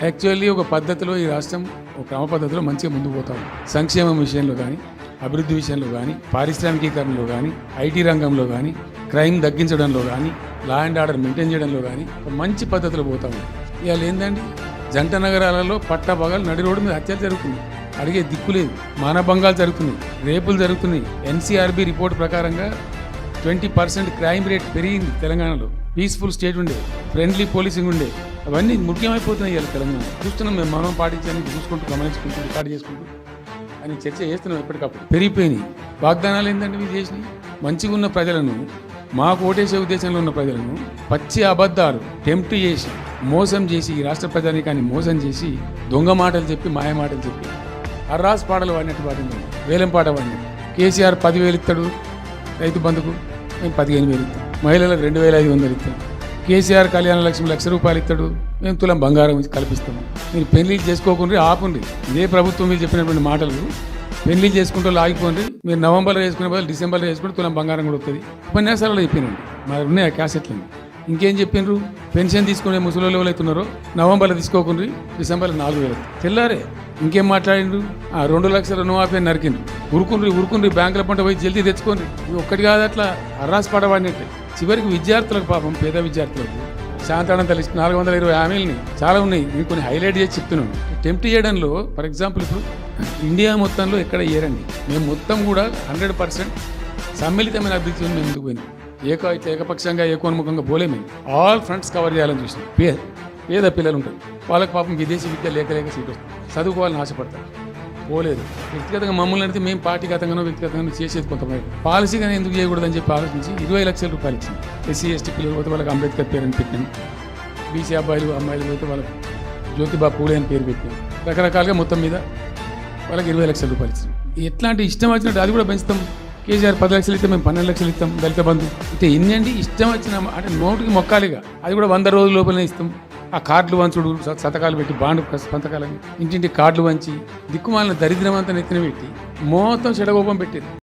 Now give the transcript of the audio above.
Actually ఒక పద్ధతిలో ఈ రాష్ట్రం ఒక క్రమ పద్ధతిలో మంచిగా ముందుకు పోతాం. సంక్షేమం విషయంలో కానీ, అభివృద్ధి విషయంలో కానీ, పారిశ్రామికీకరణలో కానీ, ఐటీ రంగంలో కానీ, క్రైమ్ తగ్గించడంలో కానీ, లా అండ్ ఆర్డర్ మెయింటైన్ చేయడంలో కానీ ఒక మంచి పద్ధతిలో పోతాం. ఇవాళ ఏందండి, జంట నగరాలలో పట్టపగలు నడి రోడ్డు మీద హత్యలు జరుగుతుంది. అడిగే దిక్కు లేదు. మానభంగాలు జరుగుతున్నాయి, రేపులు జరుగుతున్నాయి. ఎన్సీఆర్బీ రిపోర్ట్ ప్రకారంగా 20% క్రైమ్ రేట్ పెరిగింది తెలంగాణలో. పీస్ఫుల్ స్టేట్ ఉండే, ఫ్రెండ్లీ పోలీసింగ్ ఉండే, అవన్నీ ముఖ్యమైపోతున్నాయి ఇవాళ తెలంగాణ. చూస్తున్నాం మేము, మనం పాటించడానికి చూసుకుంటూ, గమనించుకుంటూ, రికార్డు చేసుకుంటూ అని చర్చ చేస్తున్నాం. ఎప్పటికప్పుడు పెరిగిపోయినాయి. వాగ్దానాలు ఏంటంటే మీరు చేసినాయి. మంచిగా ఉన్న ప్రజలను, మాకు ఓటేసే ఉద్దేశంలో ఉన్న ప్రజలను పచ్చి అబద్ధాలు టెంప్ట్ చేసి, మోసం చేసి, ఈ రాష్ట్ర ప్రజానీకాన్ని మోసం చేసి, దొంగ మాటలు చెప్పి, మాయ మాటలు చెప్పి, అర్రాస్ పాటలు వాడినట్టు పాడింది. వేలం పాట వాడినట్టు. కేసీఆర్ 10,000 ఇస్తాడు రైతు బంధుకు, మేము 15,000 ఇస్తాం. మహిళలకు 2,500 ఇస్తాం. కేసీఆర్ కళ్యాణ లక్ష్మి ₹1,00,000 ఇస్తాడు, మేము తులం బంగారం కల్పిస్తాము. మీరు పెళ్లి చేసుకోకుండా ఆపుండ్రి. ఇదే ప్రభుత్వం మీరు చెప్పినటువంటి మాటలు, పెళ్లి చేసుకుంటూ ఆగిపోండి. మీరు నవంబర్లో చేసుకునే బదులు డిసెంబర్లో చేసుకుంటే తులం బంగారం కూడా వస్తుంది. ఉపన్యాసాలలో చెప్పినండి, మరి ఉన్నాయి ఆ క్యాసెట్లు. ఇంకేం చెప్పిండ్రు, పెన్షన్ తీసుకునే ముసలి ఎవరైతున్నారో నవంబర్లో తీసుకోకుండా డిసెంబర్లో 4,000 తెల్లారే. ఇంకేం మాట్లాడిండ్రు, 2 లక్షల రుణమాఫీ నరికిండ్రు. ఉరుకుండ్రి బ్యాంకుల పంట పోయి జల్దీ తెచ్చుకోండి. ఇది ఒక్కటి కాదు, అట్లా అర్రాసి పడవాడినట్టే. చివరికి విద్యార్థులకు, పాపం పేద విద్యార్థులకు శాంతాడంత లిస్ట్ 420 హామీలని చాలా ఉన్నాయి. నేను కొన్ని హైలైట్ చేసి చెప్తున్నాను. టెంప్ట్ చేయడంలో ఫర్ ఎగ్జాంపుల్ ఇప్పుడు ఇండియా మొత్తంలో ఎక్కడ ఇయ్యరండి. మేము మొత్తం కూడా 100% సమ్మిళితమైన అభివృద్ధి మేము ముందుకు పోయినాం. ఏకపక్షంగా ఏకోన్ముఖంగా పోలే. మేము ఆల్ ఫ్రంట్స్ కవర్ చేయాలని చూసినాం. పేద పిల్లలు ఉంటారు, వాళ్ళకి పాపం విదేశీ విద్య లేక సీట్ వస్తుంది, చదువుకోవాలని ఆశపడతారు, పోలేదు. వ్యక్తిగతంగా మమ్మల్ని అంటే మేము పార్టీగతంగానో వ్యక్తిగతంగానో చేసేది కొంతమంది పాలసీగానే ఎందుకు చేయకూడదని చెప్పి ఆలోచించి ₹20 లక్షలు ఇచ్చింది. ఎస్సీ ఎస్టీ పిల్లలు పోతే వాళ్ళకి అంబేద్కర్ పేరు అని పెట్టాను. బీసీ అమ్మాయిలు పోతే వాళ్ళకి జ్యోతిబా పూలే అని పేరు పెట్టాను. రకరకాలుగా మొత్తం మీద వాళ్ళకి ₹20 లక్షలు ఇచ్చింది. ఎట్లాంటి ఇష్టం వచ్చినట్టు అది కూడా పెంచుతాం. కేసీఆర్ 10 లక్షలు ఇస్తే మేము 12 లక్షలు ఇస్తాం. దళిత బంధు అంటే ఎన్ని అండి, ఇష్టం వచ్చిన అంటే నోటికి మొక్కాలిగా. అది కూడా 100 రోజుల లోపలనే ఇస్తాం. ఆ కార్డులు వంచుడు, శతకాలు పెట్టి బాండు సంతకాలని ఇంటింటి కార్డులు వంచి దిక్కుమాలిన దరిద్రం అంతా నెత్తిన పెట్టి మొత్తం చెడగోపం పెట్టారు.